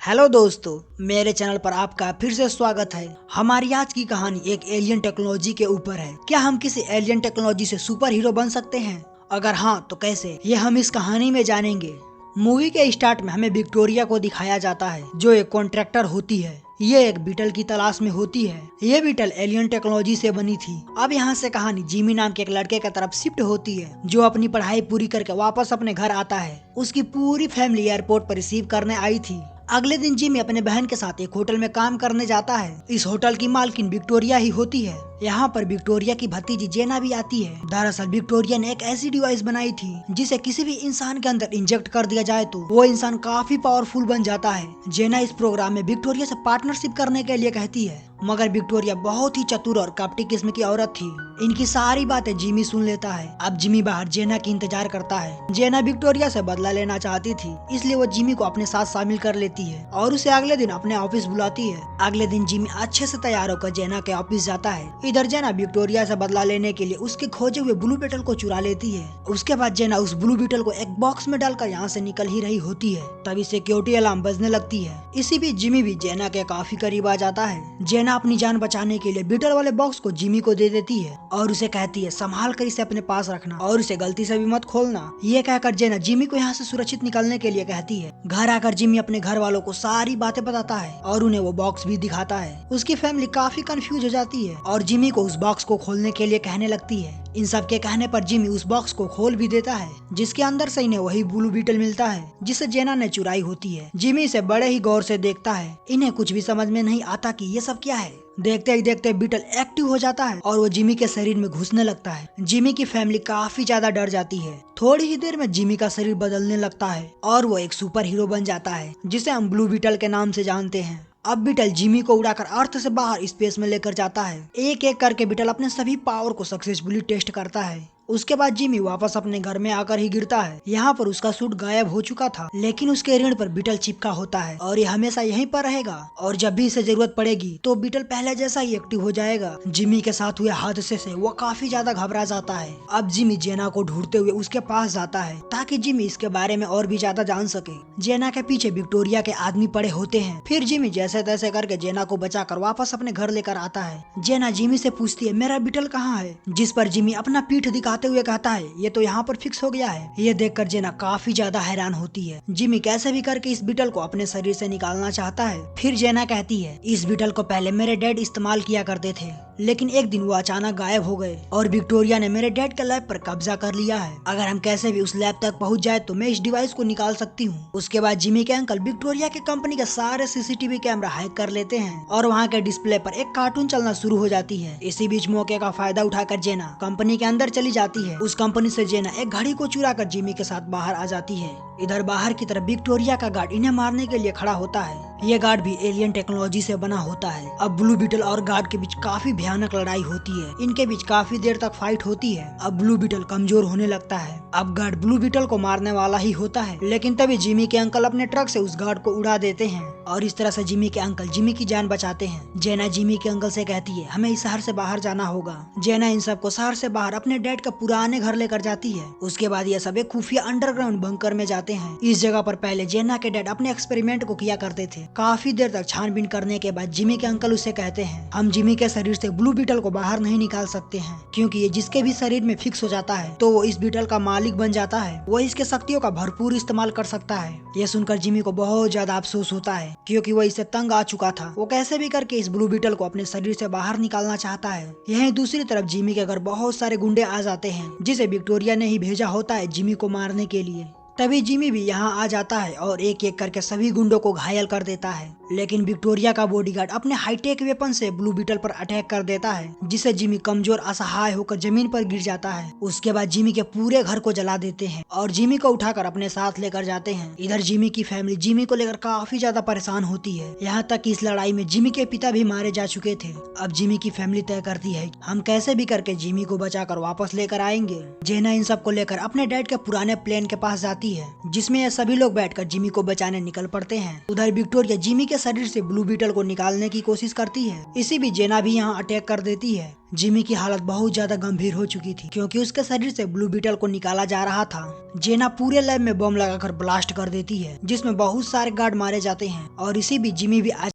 Hello दोस्तों, मेरे channel पर आपका फिर से स्वागत है। हमारी आज की कहानी एक एलियन टेक्नोलॉजी के ऊपर है। क्या हम किसी एलियन टेक्नोलॉजी से सुपर हीरो बन सकते हैं? अगर हाँ तो कैसे, ये हम इस कहानी में जानेंगे। मूवी के स्टार्ट में हमें विक्टोरिया को दिखाया जाता है, जो एक कॉन्ट्रैक्टर होती है। ये एक बीटल की तलाश में होती है। ये बीटल एलियन टेक्नोलॉजी से बनी थी। अब यहाँ से कहानी जिमी नाम के एक लड़के की तरफ शिफ्ट होती है, जो अपनी पढ़ाई पूरी करके वापस अपने घर आता है। उसकी पूरी फैमिली एयरपोर्ट पर रिसीव करने आई थी। अगले दिन जिमी अपने बहन के साथ एक होटल में काम करने जाता है। इस होटल की मालकिन विक्टोरिया ही होती है। यहाँ पर विक्टोरिया की भतीजी जेना भी आती है। दरअसल विक्टोरिया ने एक ऐसी डिवाइस बनाई थी जिसे किसी भी इंसान के अंदर इंजेक्ट कर दिया जाए तो वो इंसान काफी पावरफुल बन जाता है। जेना इस प्रोग्राम में विक्टोरिया से पार्टनरशिप करने के लिए कहती है, मगर विक्टोरिया बहुत ही चतुर और कपटी किस्म की औरत थी। इनकी सारी बातें जिमी सुन लेता है। अब जिमी बाहर जेना की इंतजार करता है। जेना विक्टोरिया से बदला लेना चाहती थी, इसलिए वो जिमी को अपने साथ शामिल कर लेती है और उसे अगले दिन अपने ऑफिस बुलाती है। अगले दिन जिमी अच्छे से तैयार होकर जेना के ऑफिस जाता है। इधर जेना विक्टोरिया से बदला लेने के लिए उसके खोजे हुए ब्लू बीटल को चुरा लेती है। उसके बाद जेना उस ब्लू बीटल को एक बॉक्स में डालकर यहाँ से निकल ही रही होती है, तभी सिक्योरिटी अलार्म बजने लगती है। इसी बीच जिमी भी जेना के काफी करीब आ जाता है। जेना अपनी जान बचाने के लिए बीटल वाले बॉक्स को जिमी को दे देती है और उसे कहती है, संभाल कर इसे अपने पास रखना और उसे गलती से भी मत खोलना। ये कहकर जेना जिमी को यहाँ से सुरक्षित निकलने के लिए कहती है। घर आकर जिमी अपने घर वालों को सारी बातें बताता है और उन्हें वो बॉक्स भी दिखाता है। उसकी फैमिली काफी कंफ्यूज हो जाती है और जिमी को उस बॉक्स को खोलने के लिए कहने लगती है। इन सब के कहने पर जिमी उस बॉक्स को खोल भी देता है, जिसके अंदर से इन्हें वही ब्लू बीटल मिलता है जिसे जेना ने चुराई होती है। जिमी इसे बड़े ही गौर से देखता है। इन्हें कुछ भी समझ में नहीं आता कि ये सब क्या है। देखते ही देखते बीटल एक्टिव हो जाता है और वो जिमी के शरीर में घुसने लगता है। जिमी की फैमिली काफी ज्यादा डर जाती है। थोड़ी ही देर में जिमी का शरीर बदलने लगता है और वो एक सुपर हीरो बन जाता है, जिसे हम ब्लू बीटल के नाम से जानते हैं। अब बीटल जिमी को उड़ाकर अर्थ से बाहर स्पेस में लेकर जाता है। एक एक करके बीटल अपने सभी पावर को सक्सेसफुली टेस्ट करता है। उसके बाद जिमी वापस अपने घर में आकर ही गिरता है। यहाँ पर उसका सूट गायब हो चुका था, लेकिन उसके ऋण पर बीटल चिपका होता है और ये हमेशा यहीं पर रहेगा और जब भी इसे जरूरत पड़ेगी तो बीटल पहले जैसा ही एक्टिव हो जाएगा। जिमी के साथ हुए हादसे से वो काफी ज्यादा घबरा जाता है। अब जिमी जेना को ढूंढते हुए उसके पास जाता है ताकि जिमी इसके बारे में और भी ज्यादा जान सके। जेना के पीछे विक्टोरिया के आदमी पड़े होते हैं। फिर जिमी जैसे तैसे करके जेना को बचाकर वापस अपने घर लेकर आता है। जेना जिमी से पूछती है, मेरा बीटल कहाँ है? जिस पर जिमी अपना पीठ दिखाते हुए कहता है, ये तो यहाँ पर फिक्स हो गया है। ये देखकर जेना काफी ज्यादा हैरान होती है। जिमी कैसे भी करके इस बीटल को अपने शरीर से निकालना चाहता है। फिर जेना कहती है, इस बीटल को पहले मेरे डैड इस्तेमाल किया करते थे, लेकिन एक दिन वो अचानक गायब हो गए और विक्टोरिया ने मेरे डैड के लैब पर कब्जा कर लिया है। अगर हम कैसे भी उस लैब तक पहुँच जाए तो मैं इस डिवाइस को निकाल सकती हूँ। उसके बाद जिमी के अंकल विक्टोरिया के कंपनी के सारे सीसीटीवी कैमरा हैक कर लेते हैं और वहाँ के डिस्प्ले पर एक कार्टून चलना शुरू हो जाती है। इसी बीच मौके का फायदा उठाकर जेना कंपनी के अंदर चली जाती है। उस कंपनी से जेना एक घड़ी को चुरा कर जिमी के साथ बाहर आ जाती है। इधर बाहर की तरफ विक्टोरिया का गार्ड इन्हें मारने के लिए खड़ा होता है। ये गार्ड भी एलियन टेक्नोलॉजी से बना होता है। अब ब्लू बीटल और गार्ड के बीच काफी भयानक लड़ाई होती है। इनके बीच काफी देर तक फाइट होती है। अब ब्लू बीटल कमजोर होने लगता है। अब गार्ड ब्लू बीटल को मारने वाला ही होता है, लेकिन तभी जिमी के अंकल अपने ट्रक से उस गार्ड को उड़ा देते हैं और इस तरह से जिमी के अंकल जिमी की जान बचाते हैं। जेना जिमी के अंकल से कहती है, हमें इस शहर से बाहर जाना होगा। जेना इन सबको शहर से बाहर अपने डैड का पुराने घर लेकर जाती है। उसके बाद ये सब एक खुफिया अंडरग्राउंड बंकर में जाते हैं। इस जगह पर पहले जेना के डैड अपने एक्सपेरिमेंट को किया करते थे। काफी देर तक छानबीन करने के बाद जिमी के अंकल उसे कहते हैं, हम जिमी के शरीर से ब्लू बीटल को बाहर नहीं निकाल सकते हैं, क्योंकि ये जिसके भी शरीर में फिक्स हो जाता है तो वो इस बीटल का मालिक बन जाता है। वो इसके शक्तियों का भरपूर इस्तेमाल कर सकता है। ये सुनकर जिमी को बहुत ज्यादा अफसोस होता है, क्योंकि वो इससे तंग आ चुका था। वो कैसे भी करके इस ब्लू बीटल को अपने शरीर से बाहर निकालना चाहता है। यहीं दूसरी तरफ जिमी के घर बहुत सारे गुंडे आ जाते हैं, जिसे विक्टोरिया ने ही भेजा होता है जिमी को मारने के लिए। तभी जिमी भी यहाँ आ जाता है और एक एक करके सभी गुंडों को घायल कर देता है, लेकिन विक्टोरिया का बॉडीगार्ड अपने हाईटेक वेपन से ब्लू बीटल पर अटैक कर देता है, जिसे जिमी कमजोर असहाय होकर जमीन पर गिर जाता है। उसके बाद जिमी के पूरे घर को जला देते हैं और जिमी को उठाकर अपने साथ लेकर जाते हैं। इधर जिमी की फैमिली जिमी को लेकर काफी ज्यादा परेशान होती है। यहाँ तक कि इस लड़ाई में जिमी के पिता भी मारे जा चुके थे। अब जिमी की फैमिली तय करती है, हम कैसे भी करके जिमी को बचाकर वापस लेकर आएंगे। जेना इन सबको लेकर अपने डैड के पुराने प्लेन के पास जाती होती है, जिसमें ये सभी लोग बैठकर जिमी को बचाने निकल पड़ते हैं। उधर विक्टोरिया जिमी के शरीर से ब्लू बीटल को निकालने की कोशिश करती है। इसी बीच जेना भी यहाँ अटैक कर देती है। जिमी की हालत बहुत ज्यादा गंभीर हो चुकी थी क्योंकि उसके शरीर से ब्लू बीटल को निकाला जा रहा था। जेना पूरे लैब में बम लगाकर ब्लास्ट कर देती है, जिसमें बहुत सारे गार्ड मारे जाते हैं और इसी बीच जिमी भी